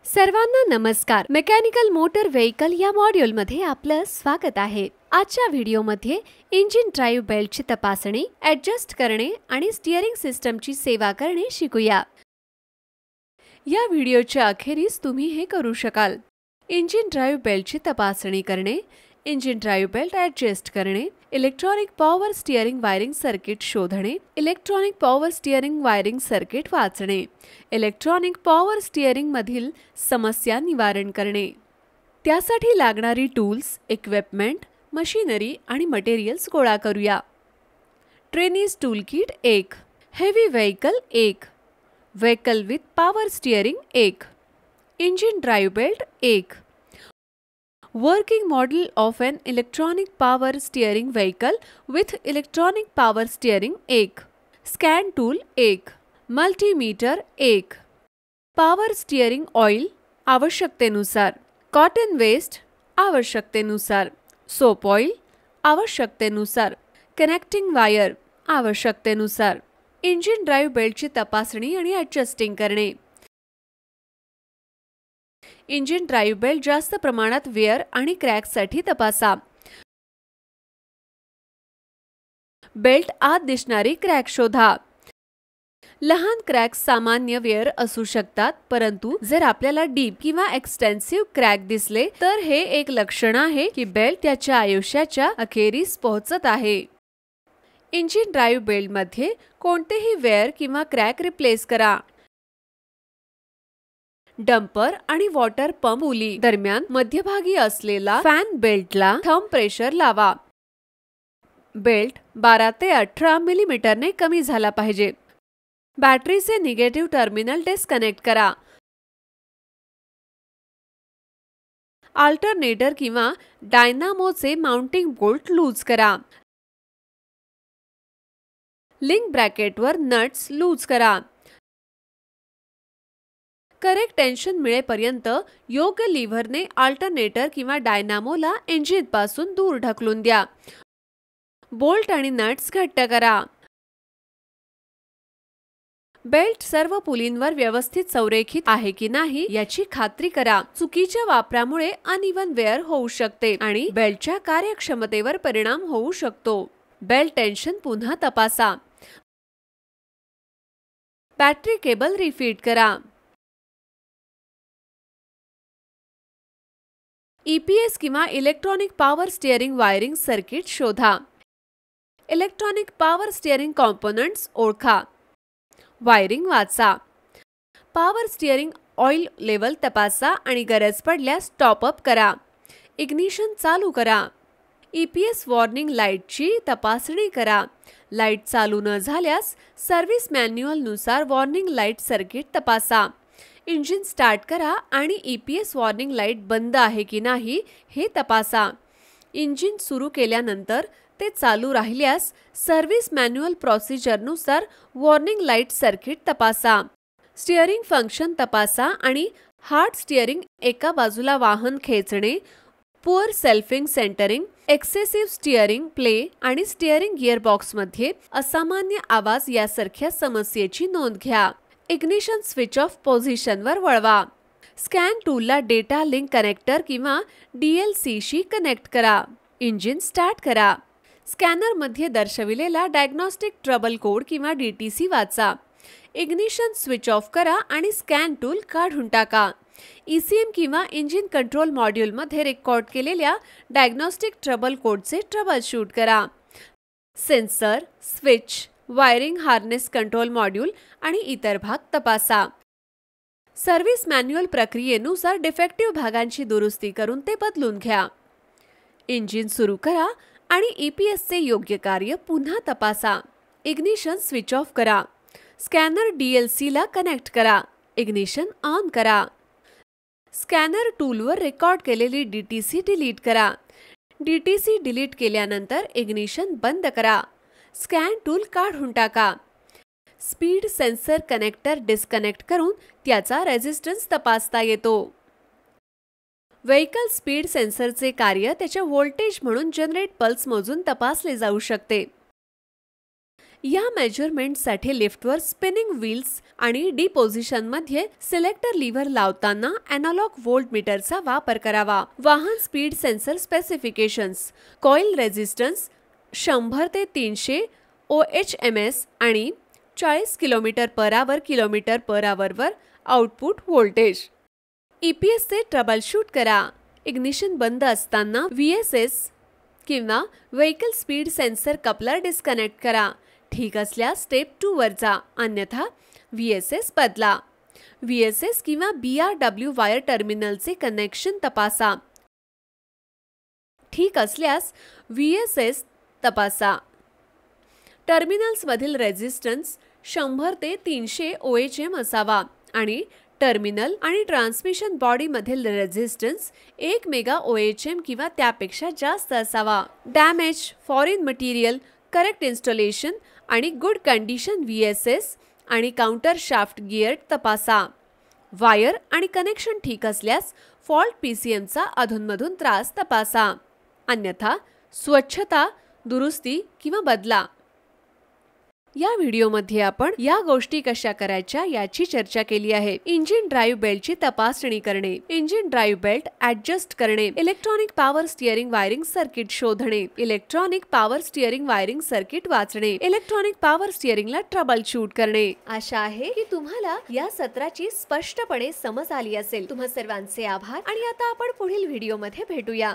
सर्वांना नमस्कार. Mechanical motor vehicle या मॉड्यूलमध्ये आपलं स्वागत आहे. आजच्या व्हिडिओमध्ये इंजिन ड्राईव्ह बेल्टची तपासणी, ॲडजस्ट करणे आणि स्टीअरिंग सिस्टमची सेवा करणे शिकूया. या व्हिडिओच्या अखेरीस तुम्ही हे करू शकाल: इंजिन ड्राईव्ह बेल्टची तपासणी करणे, इंजिन ड्राईव्ह बेल्ट ॲडजस्ट करणे, electronic power steering wiring circuit शोधणे, electronic power steering wiring circuit वाचणे, इलेक्ट्रॉनिक पॉवर स्टीअरिंग मधील समस्या निवारण करणे. त्यासाठी लागणारी टूल्स, इक्विपमेंट, मशिनरी आणि मटेरियल्स गोळा करूया. Trainees tool kit 1, heavy vehicle 1, vehicle with power steering 1, engine drive belt 1, Working model of an electronic power steering vehicle with electronic power steering 1, Scan tool 1, Multimeter 1, Power steering oil आवश्यकतेनुसार, Cotton waste आवश्यकतेनुसार, Soap oil आवश्यकतेनुसार, Connecting wire आवश्यकतेनुसार. Engine drive बेल्टची तपासणी आणि ॲडजस्टिंग करणे. Engine drive belt जास्त प्रमाणात वेअर आणि क्रॅकसाठी तपासा. बेल्ट आत दिसणारी क्रॅक शोधा. लहान क्रॅक्स सामान्य वेअर असू शकतात, परंतु जर आपल्याला डीप किंवा एक्सटेन्सिव्ह क्रॅक दिसले तर हे एक लक्षण आहे की बेल्ट त्याच्या आयुष्याच्या अखेरीस पोहोचत आहे. इंजिन ड्राईव्ह बेल्टमध्ये कोणतेही वेअर किंवा क्रॅक रिप्लेस करा. डंपर आणि वॉटर पंप पुली दरम्यान मध्यभागी असलेला फॅन बेल्टला थंब प्रेशर लावा. बेल्ट 12 ते 18 मिलीमीटरने कमी झाला पाहिजे. बॅटरीचे निगेटिव्ह टर्मिनल डिस्कनेक्ट करा. अल्टरनेटर किंवा डायनामोचे माउंटिंग बोल्ट लूज करा. लिंक ब्रॅकेटवर नट्स लूज करा. करेक्ट टेन्शन मिळेपर्यंत योग्य लिव्हरने अल्टरनेटर किंवा डायनामोला इंजिनपासून दूर ढकलून द्या. बोल्ट आणि नट्स घट्ट करा. बेल्ट सर्व पुलींवर व्यवस्थित संरेखित आहे की नाही याची खात्री करा. चुकीच्या वापरामुळे अनइव्हन वेअर होऊ शकते आणि बेल्टच्या कार्यक्षमतेवर परिणाम होऊ शकतो. बेल्ट टेन्शन पुन्हा तपासा. बॅटरी केबल रिफिट करा. EPS किंवा electronic power steering wiring circuit शोधा. इलेक्ट्रॉनिक पॉवर स्टीअरिंग कॉम्पोनंट्स ओळखा. वायरिंग वाचा. पॉवर स्टीअरिंग ऑइल लेवल तपासा आणि गरज पडल्यास टॉप अप करा. इग्निशन चालू करा. EPS वॉर्निंग लाईटची तपासणी करा. लाईट चालू न झाल्यास सर्व्हिस मॅन्युअलनुसार वॉर्निंग लाईट सर्किट तपासा. इंजिन स्टार्ट करा आणि EPS वॉर्निंग लाईट बंद आहे की नाही हे तपासा. इंजिन सुरू केल्यानंतर ते चालू राहिल्यास सर्व्हिस मॅन्युअल प्रोसिजरनुसार वॉर्निंग लाईट सर्किट तपासा. स्टीअरिंग फंक्शन तपासा आणि हार्ड स्टीअरिंग, एका बाजूला वाहन खेचणे, poor selfing centering, excessive steering play आणि स्टीअरिंग गिअरबॉक्समध्ये असामान्य आवाज यासारख्या समस्येची नोंद घ्या. इग्निशन स्विच ऑफ पोझिशनवर वळवा. स्कॅन टूलला डेटा लिंक कनेक्टर किंवा DLC कनेक्ट करा. इंजिन स्टार्ट करा. स्कॅनरमध्ये दर्शविलेला डायग्नोस्टिक ट्रबल कोड किंवा DTC वाचा. इग्निशन स्विच ऑफ करा आणि स्कॅन टूल काढून टाका. ECM किंवा इंजिन कंट्रोल मॉड्यूलमध्ये रेकॉर्ड केलेल्या डायग्नोस्टिक ट्रबल कोडचे ट्रबल शूट करा. Sensor, switch, wiring harness control module आणि इतर भाग तपासा. सर्व्हिस मॅन्युअल प्रक्रियेनुसार डिफेक्टिव्ह भागांची दुरुस्ती करून ते बदलून घ्या. इंजिन सुरू करा आणि EPSचे योग्य कार्य पुन्हा तपासा. इग्निशन स्विच ऑफ करा. स्कॅनर DLCला कनेक्ट करा. इग्निशन ऑन करा. स्कॅनर टूलवर रेकॉर्ड केलेली DTC डिलीट करा. DTC डिलीट केल्यानंतर इग्निशन बंद करा. स्कॅन टूल काढून टाका. स्पीड सेन्सर कनेक्टर डिस्कनेक्ट करून त्याचा रेझिस्टन्स तपासता येतो. व्हेकल स्पीड सेन्सरचे कार्य त्याच्या व्होल्टेज म्हणून जनरेट पल्स मोजून तपासले जाऊ शकते. या मेजरमेंटसाठी लिफ्टवर स्पिनिंग व्हील्स आणि डी पोझिशनमध्ये सिलेक्टर लिव्हर लावताना अॅनालॉग व्होल्टमीटरचा वापर करावा. वाहन speed sensor specifications. Coil resistance 100 ते 300 OHMS आणि 40 km/h वर आउटपुट व्होल्टेज. EPS चे ट्रबलशूट करा. इग्निशन बंद असताना VSS किंवा vehicle speed sensor coupler disconnect करा. ठीक असल्यास स्टेप 2 वर जा, अन्यथा VSS बदला. VSS किंवा BRW वायर टर्मिनलचे कनेक्शन तपासा. ठीक असल्यास VSS तपासा. टर्मिनल्समधील रेझिस्टन्स 100 ते 300 OHM असावा आणि टर्मिनल आणि ट्रान्समिशन बॉडीमधील रेझिस्टन्स 1 मेगा OHM किंवा त्यापेक्षा जास्त असावा. Damage, foreign material, correct installation आणि गुड कंडिशन VSS आणि काउंटर शाफ्ट गिअर तपासा. वायर आणि कनेक्शन ठीक असल्यास फॉल्ट PCMचा अधूनमधून त्रास तपासा, अन्यथा स्वच्छता, दुरुस्ती किंवा बदला. या व्हिडिओमध्ये आपण या गोष्टी कशा करायच्या याची चर्चा केली आहे. इंजिन ड्राईव्ह बेल्टची तपासणी करणे, इंजिन ड्राईव्ह बेल्ट ऍडजस्ट करणे, electronic power steering wiring circuit शोधणे, electronic power steering wiring circuit वाचणे, इलेक्ट्रॉनिक पॉवर स्टीअरिंगला ट्रबल शूट करणे. आशा आहे की तुम्हाला या सत्राची स्पष्टपणे समज आली असेल. तुम्हा सर्वांचे आभार आणि आता आपण पुढील व्हिडिओमध्ये भेटूया.